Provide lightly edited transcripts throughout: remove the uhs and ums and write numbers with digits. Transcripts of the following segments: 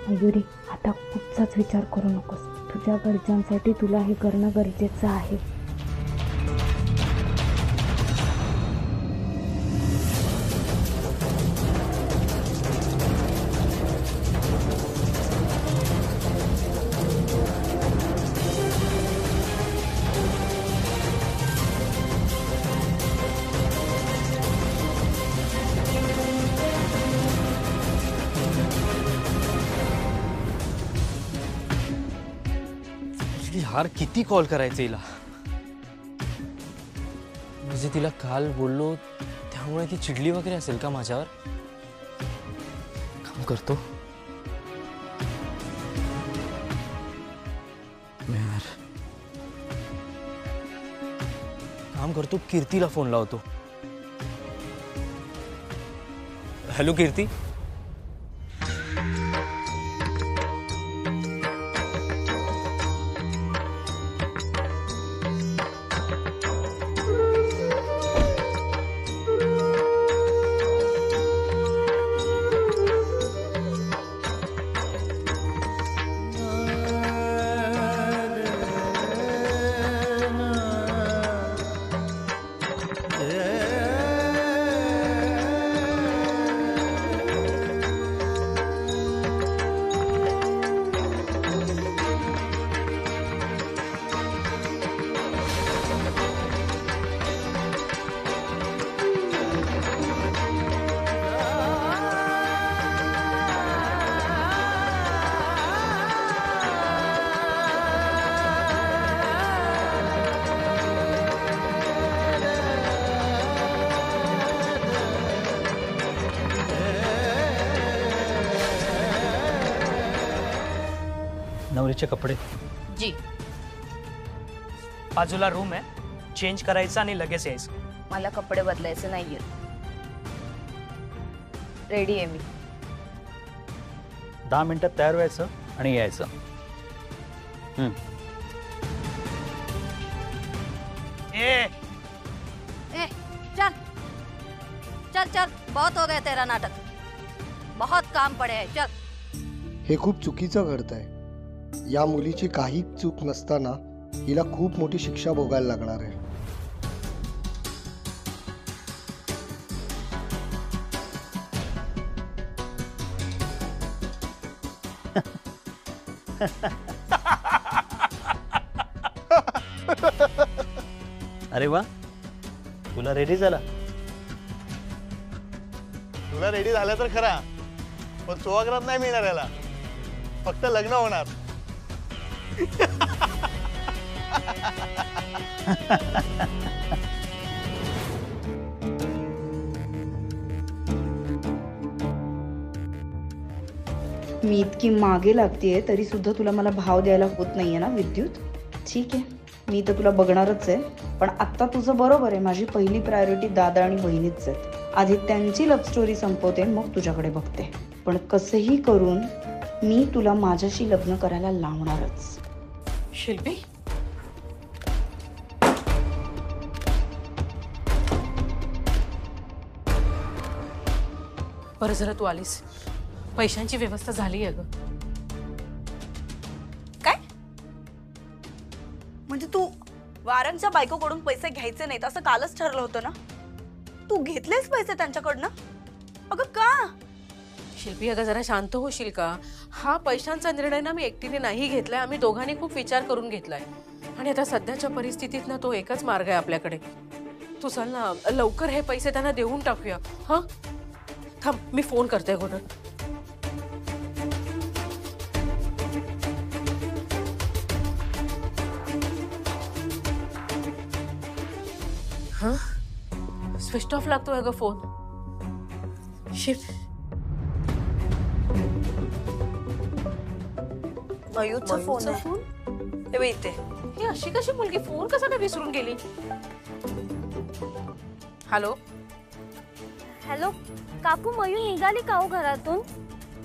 मयुरी, आता कुठचाच विचार करू नकोस. तुझ्या गरजांसाठी तुला हे करणं गरजेचं आहे. यार किती कॉल करायचे हिला. म्हणजे तिला काल बोललो त्यामुळे ती चिडली वगैरे असेल का माझ्यावर. काम करतो यार, काम करतो. कीर्तीला फोन लावतो. हॅलो कीर्ती. नवरीचे कपडे जी. बाजूला रूम आहे, चेंज करायचं आणि लगेच यायचं. मला कपडे बदलायचे नाहीये. रेडी आहे मी. 10 मिनिटात तयार व्हायचं आणि यायचं. ए, चल चल चल, बहुत हो गया तेरा नाटक. बहुत काम पड़े है, चल. हे खूप चुकीचं घडतंय. या मुलीची काही चूक नसताना हिला खूप मोठी शिक्षा भोगायला लागणार आहे. अरे वा, तुला रेडी झाला. तुला रेडी झालं तर खरा, पण सोहागरात नाही मिळणार याला. फक्त लग्न होणार. मी इतकी मागे लागतेय तरी सुद्धा तुला मला भाव द्यायला होत नाहीये ना विद्युत. ठीक आहे, मी तर तुला बघणारच आहे. पण आत्ता तुझं बरोबर आहे, माझी पहिली प्रायोरिटी दादा आणि बहिणीच आहेत. आधी त्यांची लव्ह स्टोरी संपवते, मग तुझ्याकडे बघते. पण कसंही करून मी तुला माझ्याशी लग्न करायला लावणारच. शिल्पी, बरं जरा तू आलीस. पैशांची व्यवस्था झाली आहे ग. काय म्हणजे तू वारंगच्या बायकोकडून पैसे घ्यायचे नाहीत असं कालच ठरलं होतं ना? तू घेतलेस पैसे त्यांच्याकडनं? अगं का? शिल्पी, अगं जरा शांत होशील का? हा पैशांचा निर्णय ना मी एकटीने नाही घेतलाय. आम्ही दोघांनी खूप विचार करून घेतलाय. आणि आता सध्याच्या परिस्थितीत ना तो एकच मार्ग आहे आपल्याकडे. तू चल ना, लवकर हे पैसे त्यांना देऊन टाकूया. हा थांब, मी फोन करते अगोदर. हा, स्विच ऑफ लागतोय अगं फोन. शिट, मयूरचा फोन आहे. हे बघ इथे. ही अशी कशी मुलगी फोन कसा काय विसरून गेली? हॅलो हॅलो काकू, मयू निघाली का हो घरातून?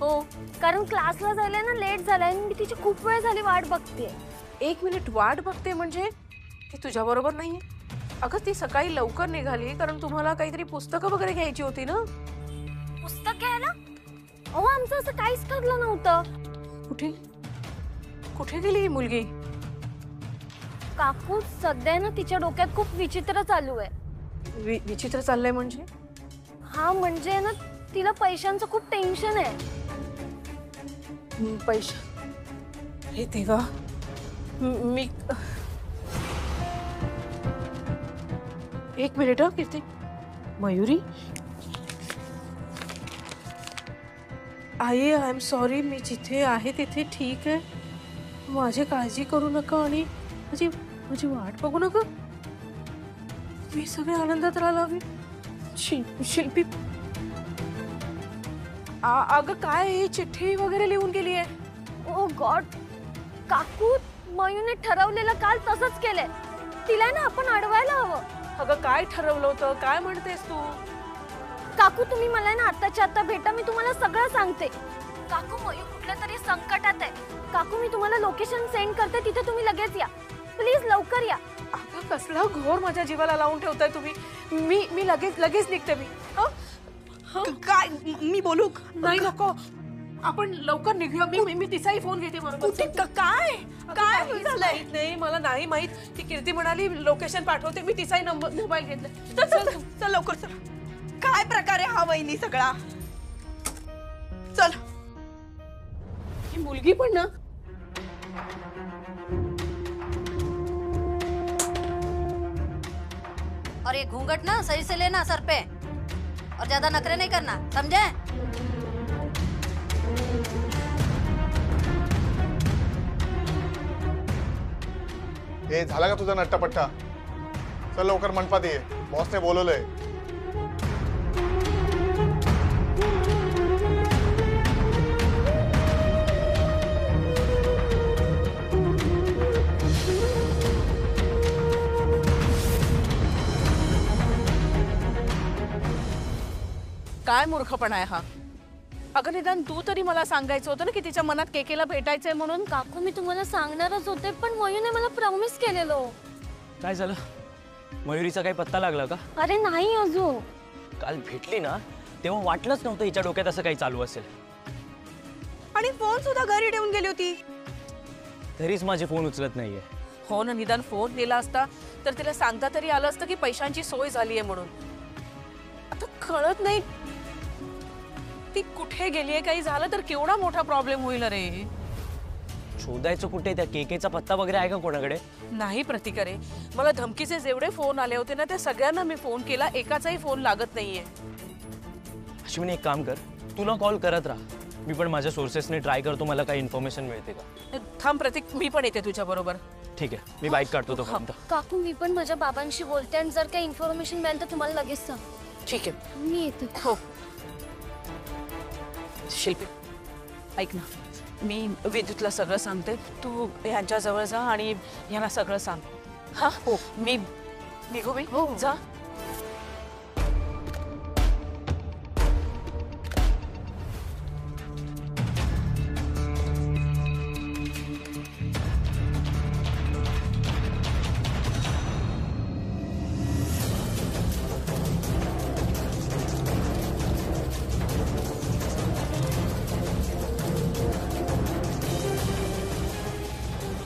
हो, कारण क्लासला जायला ना लेट झालाय. मी तिची खूप वेळ झाली वाट बघते. 1 मिनिट वाट बघते म्हणजे ती तुझ्या बरोबर नाहीये? अगं ती सकाळी लवकर निघाली कारण तुम्हाला काहीतरी पुस्तकं वगैरे घ्यायची होती ना. पुस्तक घ्यायला? अहो आमचं असं काहीच ठरलं नव्हतं. कुठे कुठे गेली ही मुलगी? काकू सध्या ना तिच्या डोक्यात खूप विचित्र चालू आहे. विचित्र चाललंय म्हणजे? हा म्हणजे ना तिला पैशांचं खूप टेन्शन आहे. पैसा? हे देवा, मी एक मिनिट कीर्ती. मयुरी, आई आय एम सॉरी. मी जिथे आहे तिथे ठीक आहे. माझी काळजी करू नका आणि माझी वाट बघू नका. मी सगळे आनंदात राहायला हवी. शिल्पी, अगं काय ही चिठ्ठी वगैरे लिहून गेली आहे? ओ गॉड, काकू मयूने ठरवलेलं काल तसंच केलंय. तिला ना आपण अडवायला हवं. अगं काय ठरवलं होतं? काय म्हणतेस तू? काकू तुम्ही मला ना आत्ताच्या आत्ता भेटा, मी तुम्हाला सगळं सांगते. काकू मयू कुठल्या तरी संकटात आहे. काकू मी तुम्हाला लोकेशन सेंड करते, तिथे तुम्ही लगेच या. प्लीज लवकर या. अगं कसला घोर माझ्या जीवाला लावून ठेवताय तुम्ही. मी लगेच निघते. मी काय मी बोलू? नाही नको, आपण लवकर निघूया. मी तिचाही फोन घेते. बरोबर काय काय झालंय? नाही मला नाही माहित. ती कीर्ती म्हणाली लोकेशन पाठवते. मी तिचाही नंबर मोबाईल घेतलाय. चल लवकर चल. काय प्रकार आहे हा वहिनी सगळा? चल. ही मुलगी पण ना. और ये घूंघट ना सही से लेना सर पे, और ज्यादा नखरे नहीं करना, समझे? हे झाला का तुझा नट्टापट्टा? चल लवकर मंडपात ये, बॉसने बोलवलंय. काय मूर्खपणा आहे हा? अगं निदान तू तरी मला सांगायचं होतं ना की तिच्या मनात केकेला भेटायचंय म्हणून. काकू मी तुम्हाला सांगणारच होते, पण मयूने मला प्रॉमिस केलेलं. काय झालं? मयुरीचा काही पत्ता लागला का? अरे नाही अजून. काल भेटली ना तेव्हा वाटलंच नव्हतं हिच्या डोक्यात असं काही चालू असेल. आणि फोन सुद्धा घरी ठेवून गेली होती. तरीच माझे फोन उचलत नाहीये. हो ना, निदान फोन दिला असता तर तिला सांगता तरी आलं असतं की पैशांची सोय झालीये म्हणून. आता कळत नाही ती कुठे गेलीये. काही झालं तर केवढा मोठा प्रॉब्लेम होईल रे. शोधायचं कुठे? त्या केकेचा पत्ता वगैरे आहे का कोणाकडे? नाही प्रतिकारे, मला धमकीचे जेवढे फोन आले होते ना त्या सगळ्यांना मी फोन केला, एकाचाही फोन लागत नाहीये. अश्विनी एक काम कर, तुला कॉल करत राहा. मी पण माझ्या सोर्सेसने ट्राय करतो, मला काही इन्फॉर्मेशन मिळते का. थांब प्रतीक, मी पण येते तुझ्या बरोबर. ठीक आहे, मी बाईक काढतो तोपर्यंत. काकू मी पण माझ्या बाबांशी बोलते आणि जर काही इन्फॉर्मेशन मिळाली तर तुम्हाला लगेच सांग. ठीक आहे, मी येते. हो. शिल्पी ऐक ना, मी विद्युतला सगळं सांगते, तू यांच्या जवळ जा आणि यांना सगळं सांग. हा हो, मी निघू. मी हो जा.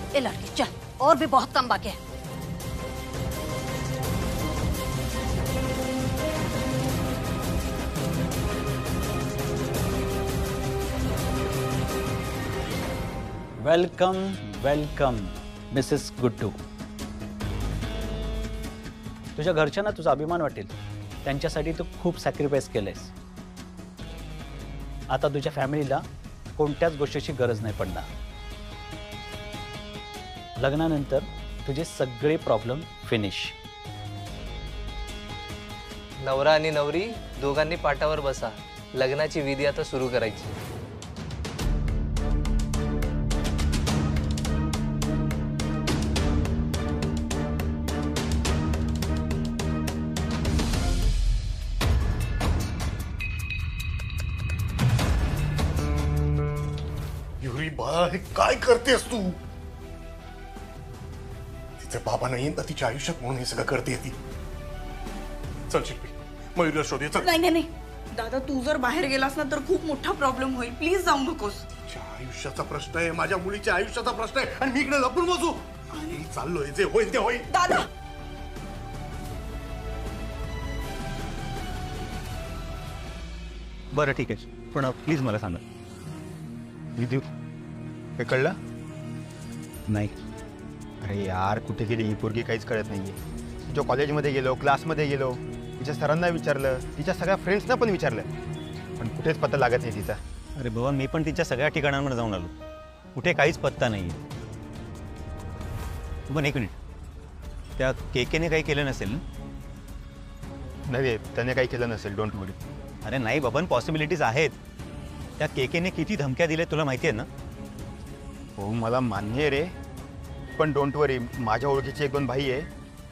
ए लड़की चल, और भी बहुत कम बाकी है. Welcome welcome Mrs Guddu. तुझ्या घरच्यांना तुझा अभिमान वाटेल. त्यांच्यासाठी तू खूप सॅक्रिफाईस केलंयस. आता तुझ्या फॅमिलीला कोणत्याच गोष्टीची गरज नाही पडणार. लग्नानंतर तुझे सगळे प्रॉब्लेम फिनिश. नवरा आणि नवरी दोघांनी पाटावर बसा. लग्नाची विधी आता सुरू करायची. युरी बाळा, हे काय करतेस तू? तिचे बाबा नाही तर तिच्या आयुष्यात म्हणून हे सगळं करते ती. चल शिल्पी, मयुरीला शोधूया. चल. नाही नाही नाही दादा, तू जर बाहेर गेलास ना तर खूप मोठा प्रॉब्लेम होईल. प्लीज जाऊ नकोस. माझ्या आयुष्याचा प्रश्न आहे, माझ्या मुलीच्या आयुष्याचा प्रश्न आहे आणि मी इकडे लपून बसू? आणि चाललोय, जे होईल ते होईल. दादा बरं ठीक आहे, पण प्लीज मला सांगा. विद्यू हे कळलं नाही. अरे यार, कुठे गेली ही पोरगी काहीच कळत नाहीये. तिच्या कॉलेजमध्ये गेलो, क्लासमध्ये गेलो, तिच्या सरांना विचारलं, तिच्या सगळ्या फ्रेंड्सना पण विचारलं, पण कुठेच पत्ता लागत नाही तिचा. अरे बाबा, मी पण तिच्या सगळ्या ठिकाणांवर जाऊन आलो, कुठे काहीच पत्ता नाही आहे. पण एक मिनिट, त्या केकेने काही केलं नसेल ना? नाही, त्याने काही केलं नसेल, डोंट वरी. अरे नाही बाबा, पॉसिबिलिटीज आहेत. त्या केकेने किती धमक्या दिल्या तुला माहिती आहे ना? हो मला मान्य आहे रे, पण डोंट वरी, माझ्या ओळखीचे 1-2 भाई आहे,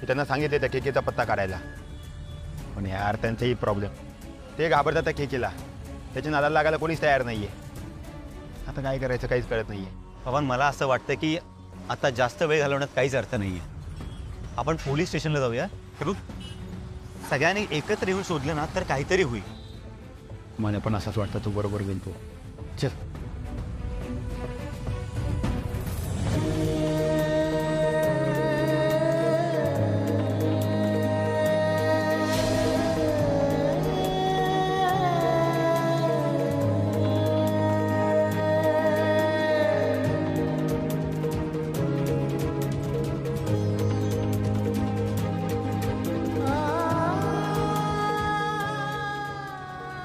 ते त्यांना सांगितले त्या केकेचा पत्ता काढायला. पण यार त्यांचाही प्रॉब्लेम, ते घाबरतात त्या केकेला, त्याच्या नादाला लागायला कोणीच तयार नाही आहे. आता काय करायचं काहीच कळत नाही आहे. पवन, मला असं वाटतं की आता जास्त वेळ घालवण्यात काहीच अर्थ नाही आहे. आपण पोलीस स्टेशनला जाऊया. हे बघ, सगळ्यांनी एकत्र येऊन शोधलं ना तर काहीतरी होईल. मला पण असंच वाटतं, तू बरोबर बोलतो. चल.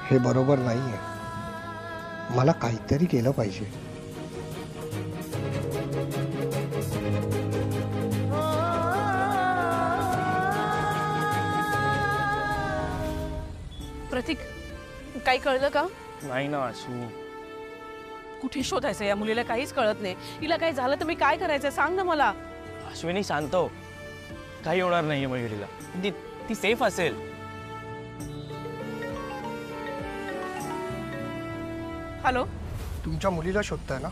हे बरोबर नाही आहे. मला काहीतरी केलं पाहिजे. प्रतीक, काही कळलं का? नाही ना आशू. कुठे शोधायचं या मुलीला काहीच कळत नाही. हिला काही झालं तर मी काय करायचं सांग ना मला. अश्विनी शांत हो, काही होणार नाहीये मयुरीला. ती सेफ असेल. हॅलो, तुमच्या मुलीला शोधताय ना?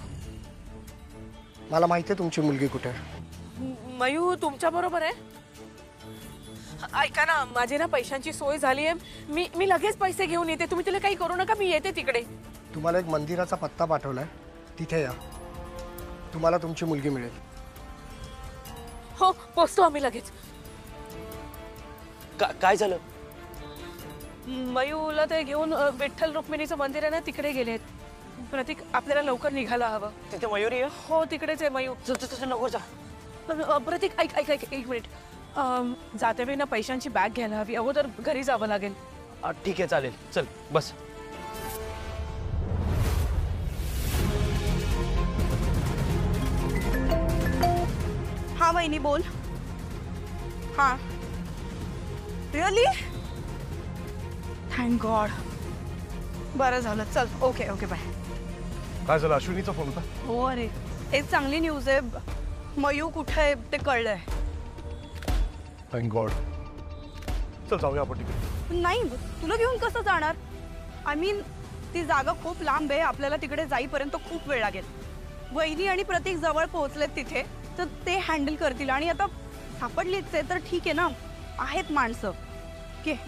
मला माहिती आहे तुमची मुलगी कुठे आहे. मयू तुमच्या बरोबर आहे. ऐका ना, माझी ना पैशांची सोय झाली आहे. मी लगेच पैसे घेऊन येते. तुम्ही तिला काही करू नका, मी येते तिकडे. तुम्हाला एक मंदिराचा पत्ता पाठवलाय, तिथे या. तुम्हाला तुमची मुलगी मिळेल. हो, पोचतो आम्ही लगेच. काय झालं? मयूला ते घेऊन विठ्ठल रुक्मिणीचं मंदिर आहे ना, तिकडे गेलेत. प्रतीक, आपल्याला लवकर निघायला हवं. तिथे मयुरी आहे? हो, तिकडेच आहे मयू. नको जा. प्रतीक, ऐक एक मिनिट. जाते वेळी ना पैशांची बॅग घ्यायला हवी. अगोदर घरी जावं लागेल. ठीक आहे, चालेल. चल बस. हा वहिनी, बोल. हा, रिअली? Thank God. बरं झालं. चल, ओके ओके, बाय. काय झालं? अश्विनीचा फोन होता? हो, अरे एक चांगली न्यूज आहे. मयू कुठे आहे ते कळलंय. Thank God. चल जाऊया आपण तिकडे. नाही, तुला घेऊन कसं जाणार? आय मीन, ती जागा खूप लांब आहे. आपल्याला तिकडे जाईपर्यंत खूप वेळ लागेल. वहिनी आणि प्रतीक जवळ पोहोचलेत तिथे, तर ते हँडल करतील. आणि आता सापडलीच आहे तर ठीक आहे ना, आहेत माणसं. ओके.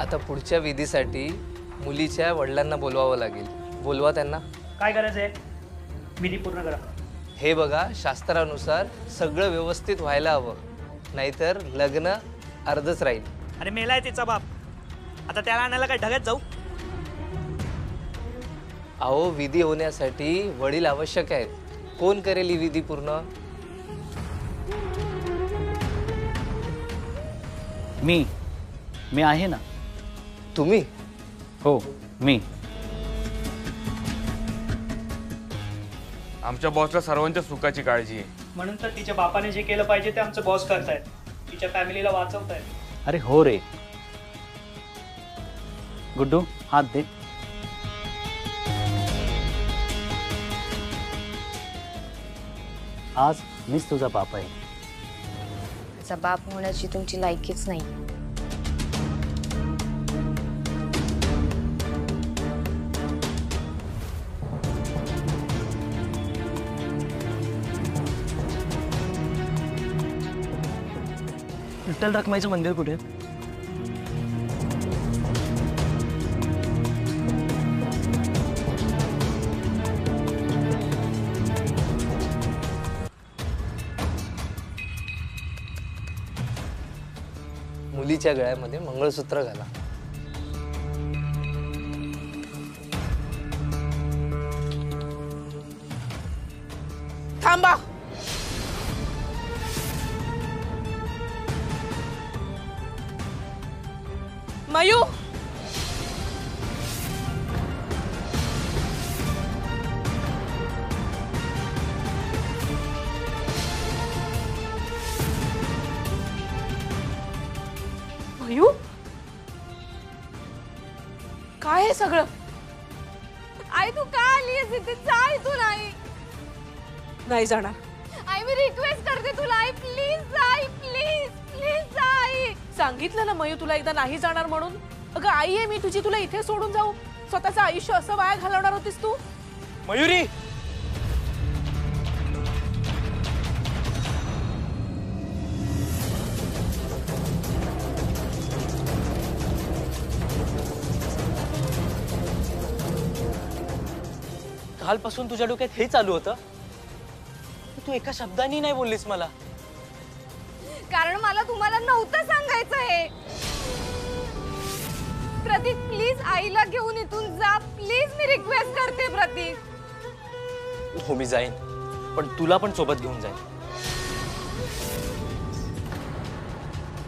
आता पुढच्या विधीसाठी मुलीच्या वडिलांना बोलवावं लागेल. बोलवा त्यांना. काय करायचं आहे? विधी पूर्ण करा. हे बघा, शास्त्रानुसार सगळं व्यवस्थित व्हायला हवं, नाहीतर लग्न अर्धच राहील. अरे मेलाय तिचा बाप, आता त्याला आणायला काय ढगात जाऊ? अहो, विधी होण्यासाठी वडील आवश्यक आहेत. कोण करेल ही विधी पूर्ण? मी आहे ना. तुम्ही? हो, मी. आमच्या बॉसला सर्वांच्या सुखाची काळजी आहे. म्हणून तर तिच्या बापाने जे केलं पाहिजे ते आमचं बॉस करतायत. तिच्या फॅमिलीला वाचवतायत. अरे हो रे. गुड्डू, हात दे. आज मीच तुझा बाप आहे. त्याचा बाप होण्याची तुमची लायकीच नाही. विठ्ठल रखमाईचं मंदिर कुठे? मुलीच्या गळ्यामध्ये मंगळसूत्र घाला. थांबा. मयू, मयू, काय हे सगळं? आई तू का आलीयस इथे? जा इथून आई. नाही जाणार. आई मी रिक्वेस्ट करते तुला आई, प्लीज आई, प्लीज प्लीज आई. सांगितलं ना मयू तुला एकदा नाही जाणार म्हणून. अगं आई आहे मी तुझी, तुला इथे सोडून जाऊ? स्वतःचं आयुष्य असं वाया घालवणार होतीस तू? मयुरी, कालपासून तुझ्या डोक्यात हे चालू होतं? तू एका शब्दानी नाही बोललीस मला. कारण मला तुम्हाला नव्हतं सांगायचं हे. प्रतीक प्लीज आईला घेऊन इथून जा प्लीज, मी रिक्वेस्ट करते प्रतीक. हो मी जाईन, पण तुला पण सोबत घेऊन जाईन.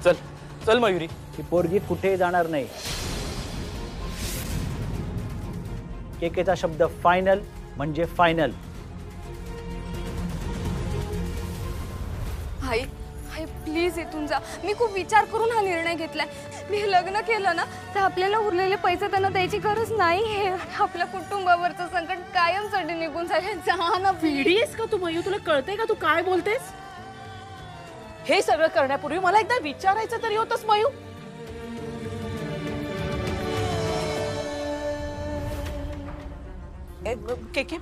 चल चल मयुरी. ही पोरगी कुठे जाणार नाही. केकेचा शब्द फायनल म्हणजे फायनल. आई आई प्लीज इथून जा. मी खूप विचार करून हा निर्णय घेतलाय. मी हे लग्न केलं ना तर आपल्याला उरलेले पैसे त्यांना द्यायची गरज नाही. हे आपल्या कुटुंबावरचं संकट कायमसाठी निघून जाईल. जा ना. पिढीस का तू मयू? तुला कळतंय का तू काय बोलतेस? हे सगळं करण्यापूर्वी मला एकदा विचारायचं तरी होतंस मयू. केके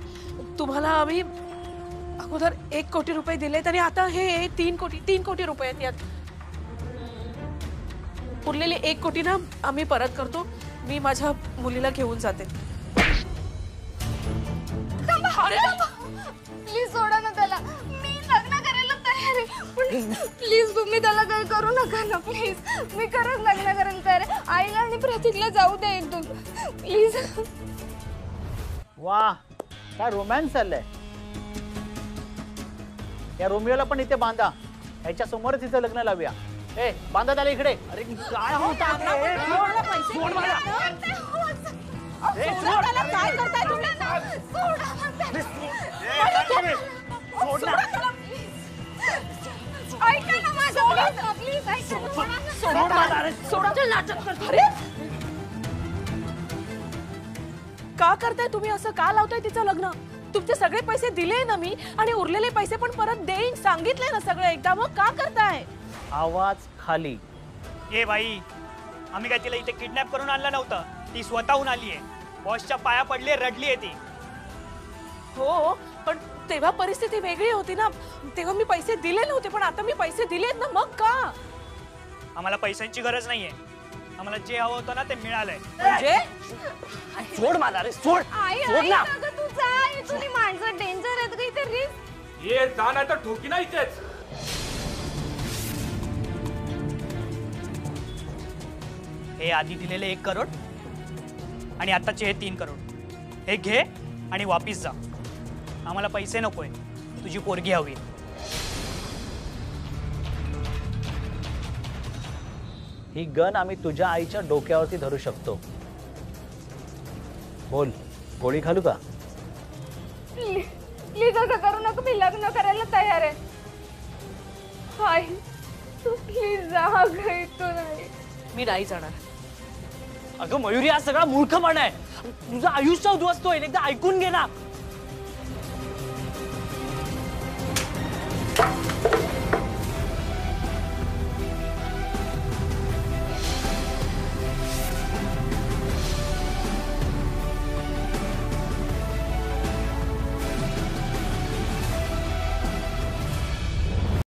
तुम्हाला आम्ही अगोदर 1 कोटी रुपये दिले तरी आता हे 3 कोटी रुपये आहेत. यात उरलेले 1 कोटी ना आम्ही परत करतो. मी माझ्या मुलीला घेऊन जाते. प्लीज सोडा ना त्याला. मी लग्न करायला तयार आहे. प्लीज तुम्ही त्याला काही करू नका ना प्लीज. मी खरंच लग्न करायला तयार आहे. आईला आणि प्रतीकला जाऊ द्या इथून प्लीज. वा काय रोमॅन्स चाललंय. या रोमियोला पण इथे बांधा. याच्या समोरच इथे लग्न लावूया. ए बांधा त्याला इकडे. अरे काय होत काय करताय तुम्ही? ऐका ना माझं प्लीज का करताय तुम्ही असं? का लावताय तिचं लग्न? तुमचे सगळे पैसे दिले ना मी, आणि उरलेले पैसे पण परत देईन सांगितले ना सगळं एकदा. मग का करताय? आवाज खाली. ए बाई, आम्ही काय तिला इथे किडनॅप करून आणलं नव्हतं. ती स्वतःहून आली आहे. बॉसच्या पाया पडली, रडली आहे ती. हो पण तेव्हा परिस्थिती वेगळी होती ना. तेव्हा मी पैसे दिले नव्हते, पण आता मी पैसे दिलेत ना. मग का? आम्हाला पैशांची गरज नाहीये. आम्हाला जे हवं होतं ना ते मिळालंय. म्हणजे सोड मला रे, सोड. आई सोड ना. तू जा इथून. माणसं डेंजर आहेत का इथे? रिस्क. ये जा नाही तर ठोकी ना इथेच. हे आधी दिलेले 1 करोड आणि आताचे हे 3 करोड. हे घे आणि वापिस जा. आम्हाला पैसे नकोय, तुझी पोरगी हवी. ही गन आम्ही तुझ्या आईच्या डोक्यावरती धरू शकतो. बोल, गोळी घालू का? प्लीज असं करू नका. मी लग्न करायला तयार आहे. आई तू प्लीज जा इथून. मी नाही जाणार. अगं मयुरी, हा सगळा मूर्खपणा आहे. तुझं आयुष्य उद्ध्वस्त होईल. एकदा ऐकून घे ना.